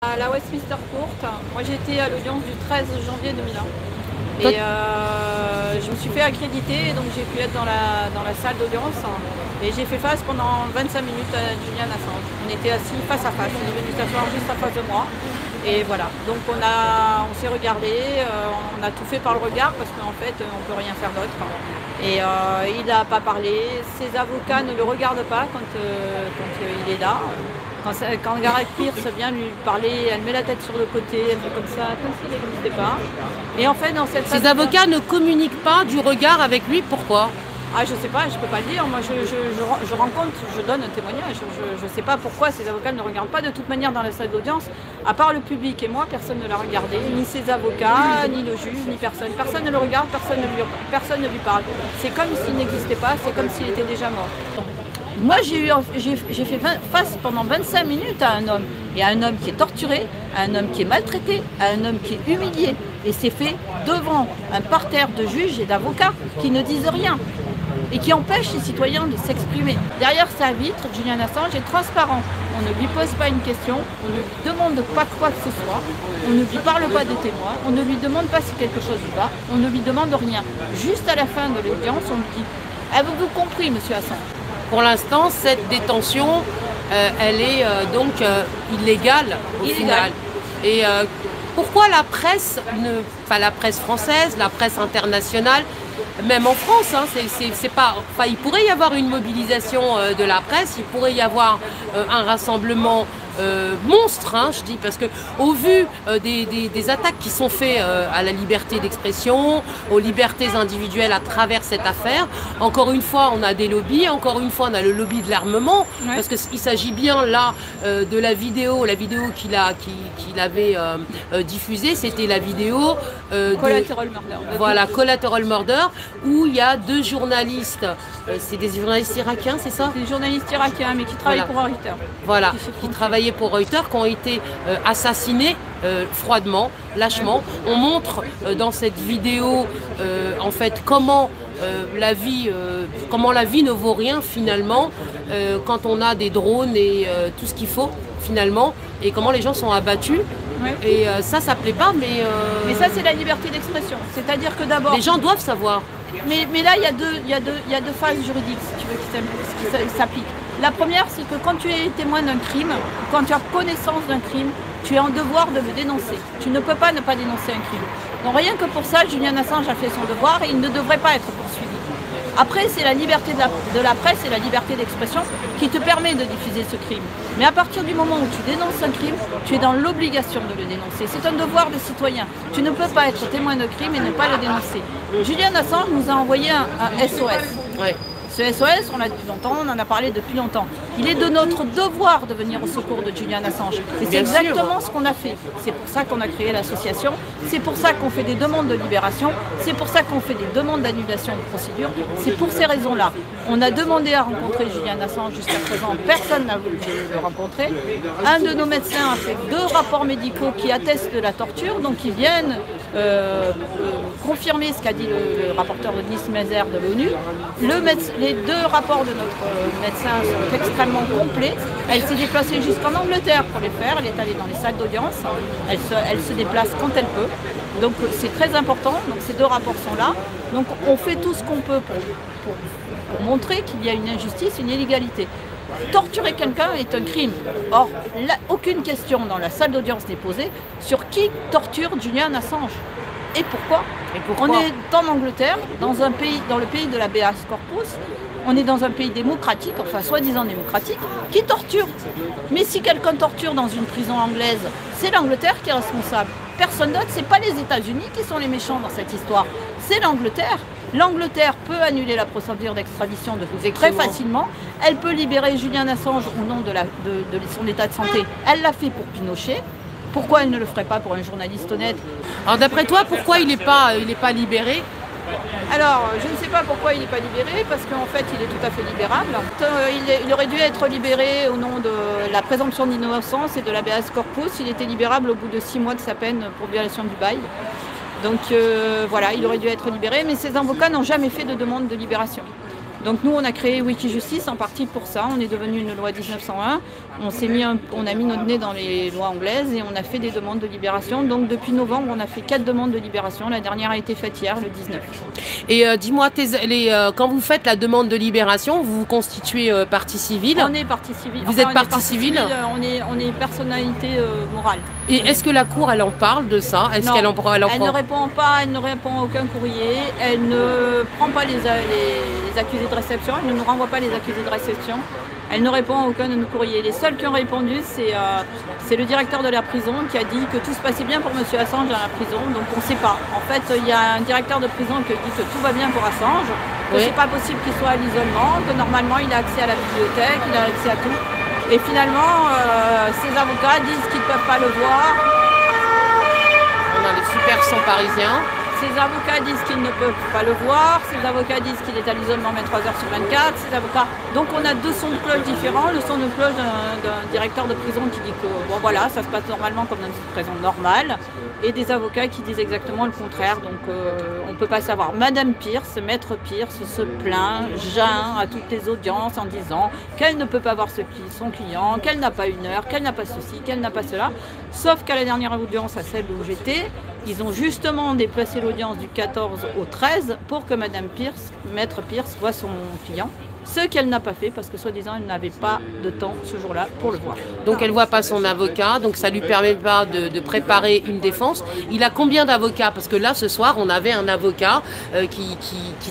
À la Westminster Court, moi j'étais à l'audience du 13 janvier 2001 et je me suis fait accréditer, donc j'ai pu être dans la salle d'audience et j'ai fait face pendant 25 minutes à Julian Assange. On était assis face à face, il est venu s'asseoir juste en face de moi et voilà, donc on s'est regardé, on a tout fait par le regard parce qu'en fait on ne peut rien faire d'autre et il n'a pas parlé, ses avocats ne le regardent pas quand il est là. Quand Gareth Pierce vient lui parler, elle met la tête sur le côté, elle fait comme ça, comme s'il n'existait pas. Et en fait, dans cette Ces avocats ne communiquent pas du regard avec lui, pourquoi? Ah, je sais pas, je peux pas le dire. Moi, je rencontre, je donne un témoignage. Je sais pas pourquoi ces avocats ne le regardent pas. De toute manière, dans la salle d'audience, à part le public et moi, personne ne l'a regardé, ni ses avocats, ni le juge, ni personne. Personne ne le regarde, personne ne lui parle. C'est comme s'il n'existait pas, c'est comme s'il était déjà mort. Moi, j'ai fait face pendant 25 minutes à un homme, et à un homme qui est torturé, à un homme qui est maltraité, à un homme qui est humilié. Et c'est fait devant un parterre de juges et d'avocats qui ne disent rien et qui empêchent les citoyens de s'exprimer. Derrière sa vitre, Julian Assange est transparent. On ne lui pose pas une question, on ne lui demande pas quoi que ce soit, on ne lui parle pas des témoins, on ne lui demande pas si quelque chose va, on ne lui demande rien. Juste à la fin de l'audience, on lui dit « Avez-vous compris, monsieur Assange ?» Pour l'instant, cette détention, elle est donc illégale au final. Et pourquoi la presse, enfin la presse française, la presse internationale, même en France, hein, c'est pas, enfin, il pourrait y avoir une mobilisation de la presse, il pourrait y avoir un rassemblement monstre, hein, je dis, parce que au vu des attaques qui sont faites à la liberté d'expression, aux libertés individuelles à travers cette affaire, encore une fois on a des lobbies, encore une fois on a le lobby de l'armement, ouais. Parce qu'il s'agit bien là de la vidéo qu'il avait diffusée, c'était la vidéo Collateral Murder. Voilà, Collateral Murder, où il y a deux journalistes, c'est des journalistes irakiens, c'est ça? Des journalistes irakiens, mais qui travaillent pour Reuters. Voilà, qui travaillaient pour Reuters, qui ont été assassinés froidement, lâchement. On montre dans cette vidéo en fait comment la vie ne vaut rien finalement quand on a des drones et tout ce qu'il faut finalement, et comment les gens sont abattus. Ouais. Et ça plaît pas, mais... Mais ça, c'est la liberté d'expression. C'est-à-dire que d'abord... Les gens doivent savoir. Mais là, il y a deux phases juridiques, si tu veux, qui s'appliquent. La première, c'est que quand tu es témoin d'un crime, quand tu as connaissance d'un crime, tu es en devoir de le dénoncer. Tu ne peux pas ne pas dénoncer un crime. Donc rien que pour ça, Julian Assange a fait son devoir et il ne devrait pas être poursuivi. Après, c'est la liberté de la presse et la liberté d'expression qui te permet de diffuser ce crime. Mais à partir du moment où tu dénonces un crime, tu es dans l'obligation de le dénoncer. C'est un devoir de citoyen. Tu ne peux pas être témoin de crime et ne pas le dénoncer. Julian Assange nous a envoyé un SOS. Ouais. Ce SOS, on l'a depuis longtemps, on en a parlé depuis longtemps. Il est de notre devoir de venir au secours de Julian Assange. Et c'est exactement ce qu'on a fait. C'est pour ça qu'on a créé l'association, c'est pour ça qu'on fait des demandes de libération, c'est pour ça qu'on fait des demandes d'annulation de procédure. C'est pour ces raisons-là. On a demandé à rencontrer Julian Assange jusqu'à présent, personne n'a voulu le rencontrer. Un de nos médecins a fait 2 rapports médicaux qui attestent de la torture, donc ils viennent confirmer ce qu'a dit le rapporteur de Denis Mazère de l'ONU. Les 2 rapports de notre médecin sont extrêmement complets. Elle s'est déplacée jusqu'en Angleterre pour les faire. Elle est allée dans les salles d'audience. Elle se déplace quand elle peut. Donc c'est très important. Donc ces 2 rapports sont là. Donc on fait tout ce qu'on peut pour montrer qu'il y a une injustice, une illégalité. Torturer quelqu'un est un crime. Or, aucune question dans la salle d'audience n'est posée sur qui torture Julian Assange. Et pourquoi? On est en Angleterre, dans le pays de l'habeas corpus, on est dans un pays démocratique, enfin soi-disant démocratique, qui torture. Mais si quelqu'un torture dans une prison anglaise, c'est l'Angleterre qui est responsable. Personne d'autre, c'est pas les États-Unis qui sont les méchants dans cette histoire, c'est l'Angleterre. L'Angleterre peut annuler la procédure d'extradition très facilement. Elle peut libérer Julian Assange au nom de son état de santé. Elle l'a fait pour Pinochet. Pourquoi elle ne le ferait pas pour un journaliste honnête? Alors d'après toi, pourquoi il n'est pas libéré? Alors, je ne sais pas pourquoi il n'est pas libéré, parce qu'en fait, il est tout à fait libérable. Il aurait dû être libéré au nom de la présomption d'innocence et de l'habeas corpus. Il était libérable au bout de 6 mois de sa peine pour violation du bail. Donc voilà, il aurait dû être libéré, mais ses avocats n'ont jamais fait de demande de libération. Donc nous, on a créé Wikijustice en partie pour ça. On est devenu une loi 1901. On a mis notre nez dans les lois anglaises et on a fait des demandes de libération. Donc depuis novembre, on a fait 4 demandes de libération. La dernière a été faite hier, le 19. Et dis-moi, quand vous faites la demande de libération, vous vous constituez partie civile? On est partie civile. Vous êtes partie civile? On est personnalité morale. Et est-ce que la Cour, elle en parle de ça? Non, elle ne répond pas, elle ne répond à aucun courrier, elle ne prend pas les accusés de réception, elle ne nous renvoie pas les accusés de réception, elle ne répond à aucun de nos courriers. Les seuls qui ont répondu, c'est le directeur de la prison qui a dit que tout se passait bien pour M. Assange dans la prison, donc on ne sait pas. En fait, il y a un directeur de prison qui dit que tout va bien pour Assange, que c'est pas possible qu'il soit à l'isolement, que normalement il a accès à la bibliothèque, il a accès à tout. Et finalement, ses avocats disent qu'ils ne peuvent pas le voir. On a les super sons parisiens. Ses avocats disent qu'ils ne peuvent pas le voir, ses avocats disent qu'il est à l'isolement 23 heures sur 24, ses avocats... Donc on a 2 sons de cloche différents, le son de cloche d'un directeur de prison qui dit que bon voilà, ça se passe normalement comme dans une prison normale, et des avocats qui disent exactement le contraire, donc on ne peut pas savoir. Madame Pierce, maître Pierce, se plaint, geint à toutes les audiences en disant qu'elle ne peut pas voir son client, qu'elle n'a pas une heure, qu'elle n'a pas ceci, qu'elle n'a pas cela, sauf qu'à la dernière audience, à celle où j'étais, ils ont justement déplacé l'audience du 14 au 13 pour que Madame Pierce, maître Pierce, voit son client. Ce qu'elle n'a pas fait parce que soi-disant elle n'avait pas de temps ce jour-là pour le voir. Donc elle ne voit pas son avocat, donc ça ne lui permet pas de préparer une défense. Il a combien d'avocats? Parce que là ce soir on avait un avocat qui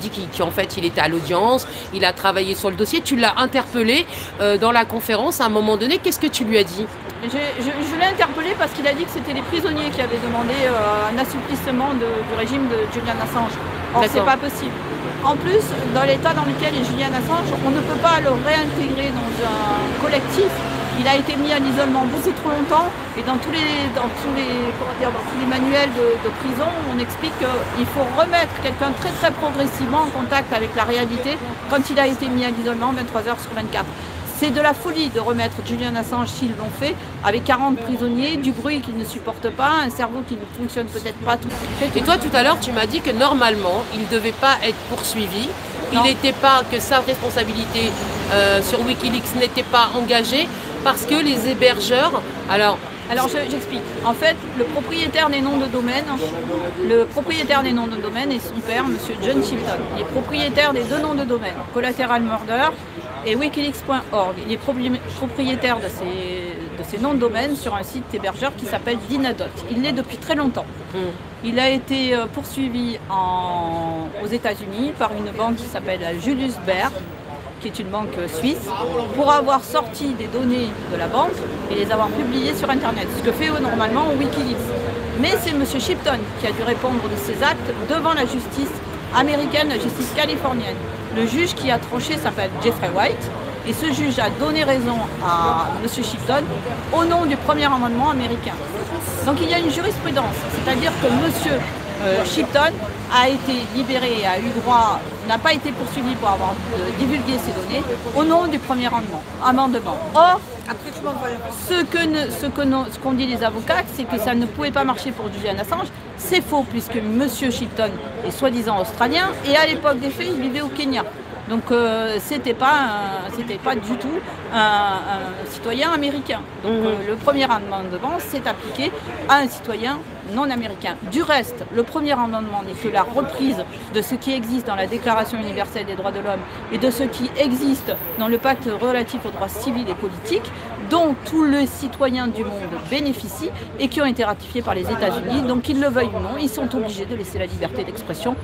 dit qu'en fait il était à l'audience, il a travaillé sur le dossier. Tu l'as interpellé dans la conférence à un moment donné, qu'est-ce que tu lui as dit? Je l'ai interpellé parce qu'il a dit que c'était les prisonniers qui avaient demandé un assouplissement du régime de Julian Assange. Or c'est pas possible. En plus, dans l'état dans lequel est Julian Assange, on ne peut pas le réintégrer dans un collectif. Il a été mis à l'isolement beaucoup trop longtemps et dans tous les manuels de prison, on explique qu'il faut remettre quelqu'un très très progressivement en contact avec la réalité quand il a été mis à l'isolement 23 heures sur 24. C'est de la folie de remettre Julian Assange s'ils l'ont fait, avec 40 prisonniers, du bruit qu'ils ne supportent pas, un cerveau qui ne fonctionne peut-être pas tout de suite. Et toi tout à l'heure tu m'as dit que normalement il ne devait pas être poursuivi, il n'était pas, que sa responsabilité sur Wikileaks n'était pas engagée parce que les hébergeurs... Alors j'explique. En fait, le propriétaire des noms de domaine est son père, M. John Chilton. Il est propriétaire des 2 noms de domaine, Collateral Murder et Wikileaks.org. Il est propriétaire de ces noms de domaine sur un site hébergeur qui s'appelle Dynadot. Il l'est depuis très longtemps. Il a été poursuivi aux États-Unis par une banque qui s'appelle Julius Baer, qui est une banque suisse, pour avoir sorti des données de la banque et les avoir publiées sur Internet, ce que fait normalement Wikileaks. Mais c'est M. Shipton qui a dû répondre de ces actes devant la justice américaine, la justice californienne. Le juge qui a tranché s'appelle Jeffrey White, et ce juge a donné raison à M. Shipton au nom du premier amendement américain. Donc il y a une jurisprudence, c'est-à-dire que M. Shipton a été libéré et a eu droit, n'a pas été poursuivi pour avoir divulgué ses données au nom du premier amendement. Or, ce qu'ont dit les avocats, c'est que ça ne pouvait pas marcher pour Julian Assange. C'est faux, puisque M. Shipton est soi-disant australien et à l'époque des faits, il vivait au Kenya. Donc c'était pas du tout un citoyen américain. Donc le premier amendement s'est appliqué à un citoyen non américain. Du reste, le premier amendement n'est que la reprise de ce qui existe dans la Déclaration universelle des droits de l'homme et de ce qui existe dans le pacte relatif aux droits civils et politiques, dont tous les citoyens du monde bénéficient et qui ont été ratifiés par les États-Unis. Donc qu'ils le veuillent ou non, ils sont obligés de laisser la liberté d'expression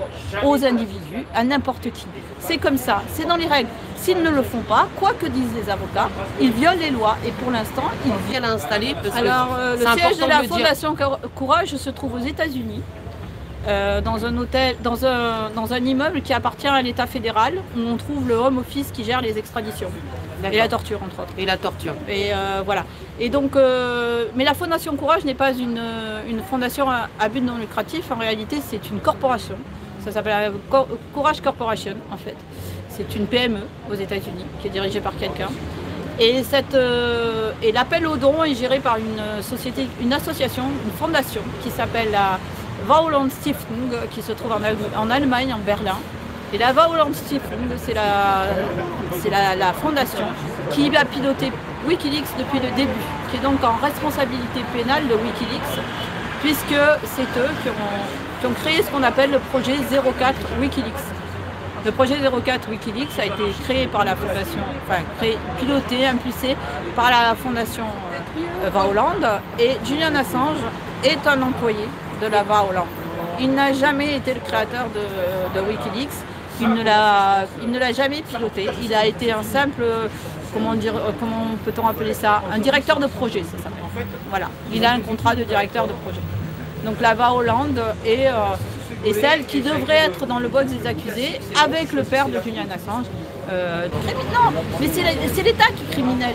aux individus, à n'importe qui. C'est comme ça, c'est dans les règles. S'ils ne le font pas, quoi que disent les avocats, ils violent les lois et pour l'instant, ils viennent installer. Alors, le siège de la Fondation Courage se trouve aux États-Unis, dans un hôtel, dans un immeuble qui appartient à l'État fédéral, où on trouve le Home Office qui gère les extraditions. Et la torture, entre autres. Et la torture. Et voilà. Et donc, mais la Fondation Courage n'est pas une fondation à but non lucratif. En réalité, c'est une corporation. Ça s'appelle Courage Corporation, en fait. C'est une PME aux États-Unis qui est dirigée par quelqu'un. Et l'appel aux dons est géré par une association, une fondation qui s'appelle la Vauland Stiftung, qui se trouve en Allemagne, en Berlin. Et la Va Hollande Stiftung, c'est la fondation qui a piloté Wikileaks depuis le début, qui est donc en responsabilité pénale de Wikileaks, puisque c'est eux qui ont créé ce qu'on appelle le projet 04 Wikileaks. Le projet 04 Wikileaks a été créé par la fondation, piloté, impulsé par la fondation Va Hollande, et Julian Assange est un employé de la Va Hollande. Il n'a jamais été le créateur de Wikileaks, il ne l'a jamais piloté, il a été un simple, comment peut-on appeler ça, un directeur de projet, ça s'appelle. Voilà, il a un contrat de directeur de projet. Donc la Va Hollande est celle qui devrait être dans le box des accusés avec le père de Julian Assange. Non, mais c'est l'État qui est criminel.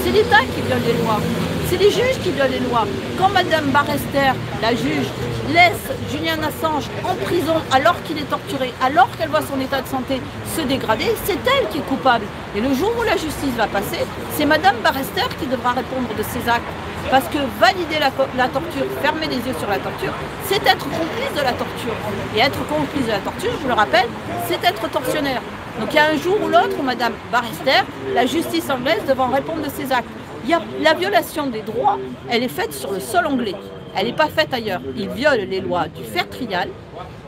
C'est l'État qui viole les lois. C'est les juges qui violent les lois. Quand Madame Barrester, la juge, laisse Julian Assange en prison alors qu'il est torturé, alors qu'elle voit son état de santé se dégrader, c'est elle qui est coupable. Et le jour où la justice va passer, c'est Madame Barrester qui devra répondre de ses actes. Parce que valider la torture, fermer les yeux sur la torture, c'est être complice de la torture. Et être complice de la torture, je le rappelle, c'est être tortionnaire. Donc il y a un jour ou l'autre où Madame Barrester, la justice anglaise, devra répondre de ses actes. La violation des droits, elle est faite sur le sol anglais. Elle n'est pas faite ailleurs. Ils violent les lois du fair trial,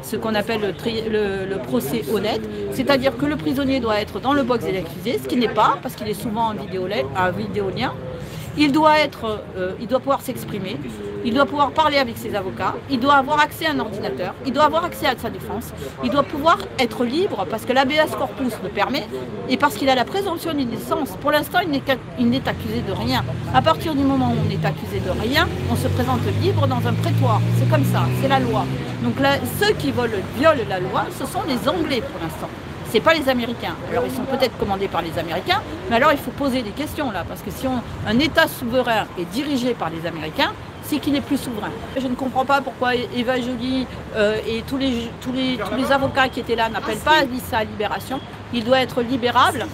ce qu'on appelle le procès honnête, c'est-à-dire que le prisonnier doit être dans le box des accusés, ce qui n'est pas, parce qu'il est souvent en vidéolien. Il doit pouvoir s'exprimer, il doit pouvoir parler avec ses avocats, il doit avoir accès à un ordinateur, il doit avoir accès à sa défense, il doit pouvoir être libre parce que l'habeas corpus le permet et parce qu'il a la présomption d'innocence. Pour l'instant, il n'est accusé de rien. À partir du moment où on est accusé de rien, on se présente libre dans un prétoire. C'est comme ça, c'est la loi. Donc là, ceux qui violent la loi, ce sont les Anglais pour l'instant. C'est pas les Américains. Alors ils sont peut-être commandés par les Américains, mais alors il faut poser des questions là, parce que si un État souverain est dirigé par les Américains, c'est qu'il n'est plus souverain. Je ne comprends pas pourquoi Eva Joly et tous les avocats qui étaient là n'appellent pas ça à libération. Il doit être libérable.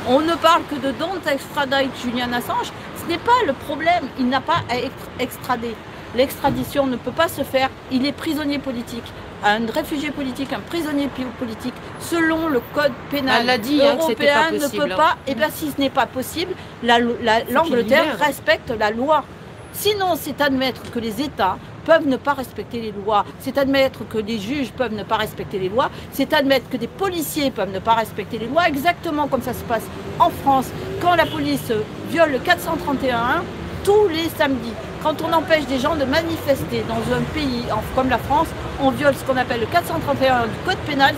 On ne parle que de don't extradite Julian Assange. Ce n'est pas le problème. Il n'a pas à être extradé. L'extradition ne peut pas se faire. Il est prisonnier politique. Un réfugié politique, un prisonnier politique, selon le code pénal européen, ne peut pas. Et bien, si ce n'est pas possible, l'Angleterre respecte la loi. Sinon, c'est admettre que les États peuvent ne pas respecter les lois, c'est admettre que des juges peuvent ne pas respecter les lois, c'est admettre que des policiers peuvent ne pas respecter les lois, exactement comme ça se passe en France, quand la police viole le 431 tous les samedis. Quand on empêche des gens de manifester dans un pays comme la France, on viole ce qu'on appelle le 431 du code pénal,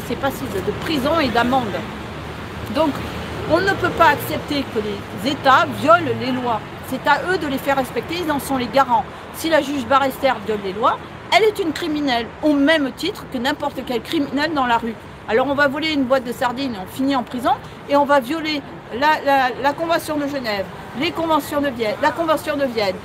c'est passible de prison et d'amende. Donc, on ne peut pas accepter que les États violent les lois. C'est à eux de les faire respecter, ils en sont les garants. Si la juge Barrester viole les lois, elle est une criminelle, au même titre que n'importe quel criminel dans la rue. Alors on va voler une boîte de sardines, on finit en prison, et on va violer la Convention de Genève, les conventions de Vienne, la Convention de Vienne,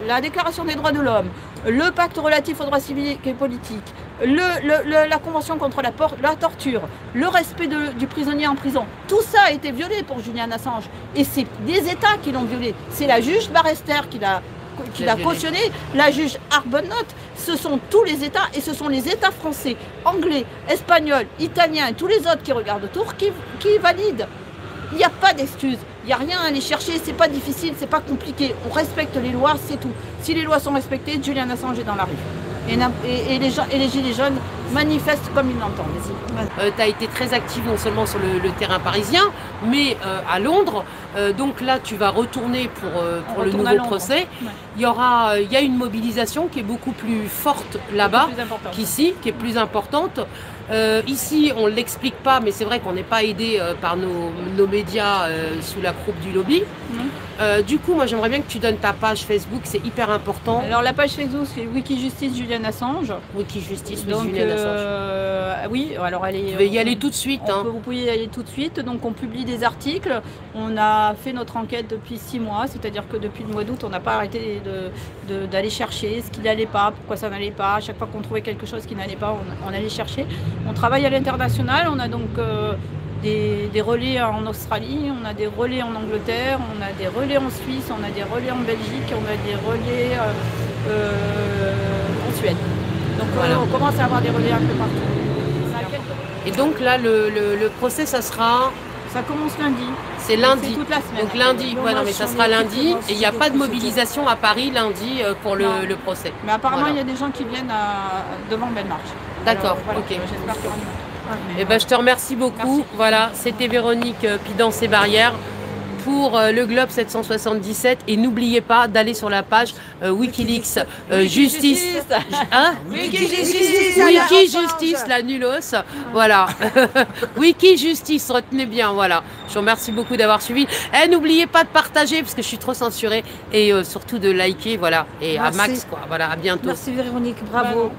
la Déclaration des droits de l'homme, le pacte relatif aux droits civils et politiques, la Convention contre la torture, le respect du prisonnier en prison. Tout ça a été violé pour Julian Assange. Et c'est des États qui l'ont violé. C'est la juge Barrester qui l'a cautionné, la juge Arbuthnot. Ce sont tous les États, et ce sont les États français, anglais, espagnols, italiens et tous les autres qui regardent autour qui valident. Il n'y a pas d'excuses, il n'y a rien à aller chercher, c'est pas difficile, c'est pas compliqué. On respecte les lois, c'est tout. Si les lois sont respectées, Julian Assange est dans la rue. Et les gilets jaunes manifestent comme ils l'entendent. Tu as été très active non seulement sur le terrain parisien, mais à Londres. Donc là, tu vas retourner pour le nouveau procès. Ouais. Il y a une mobilisation qui est beaucoup plus forte là-bas qu'ici, qui est plus importante. Ici, on ne l'explique pas, mais c'est vrai qu'on n'est pas aidé par nos médias sous la croupe du lobby. Du coup, moi, j'aimerais bien que tu donnes ta page Facebook, c'est hyper important. Alors, la page Facebook, c'est Wikijustice Julian Assange. Wikijustice Julian Assange. Oui, alors elle est... Tu vas y aller tout de suite. Vous pouvez y aller tout de suite. Donc, on publie des articles. On a fait notre enquête depuis 6 mois, c'est-à-dire que depuis le mois d'août, on n'a pas arrêté d'aller chercher ce qui n'allait pas, pourquoi ça n'allait pas. À chaque fois qu'on trouvait quelque chose qui n'allait pas, on allait chercher. On travaille à l'international. On a donc... des relais en Australie, on a des relais en Angleterre, on a des relais en Suisse, on a des relais en Belgique, on a des relais en Suède. Donc Voilà. on commence à avoir des relais un peu partout. Et donc là, le procès, ça sera... Ça commence lundi. C'est lundi. C'est toute la semaine. Donc lundi, ouais, non, mais ça sera lundi. Et il n'y a pas de mobilisation à Paris lundi pour le procès. Mais apparemment, Voilà. il y a des gens qui viennent devant Belle Marche. D'accord, Voilà, ok. j'espère qu'il y aura du monde. Eh ben, je te remercie beaucoup. Merci. Voilà, c'était Véronique Pidance et Barrières pour le Globe 777. Et n'oubliez pas d'aller sur la page Wikileaks Justice. Hein Wiki Justice, la nulos. Voilà. Wiki Justice, retenez bien. Voilà. Je vous remercie beaucoup d'avoir suivi. Et n'oubliez pas de partager parce que je suis trop censurée. Et surtout de liker. Voilà. Et à Merci. Max, quoi. Voilà, à bientôt. Merci Véronique, bravo.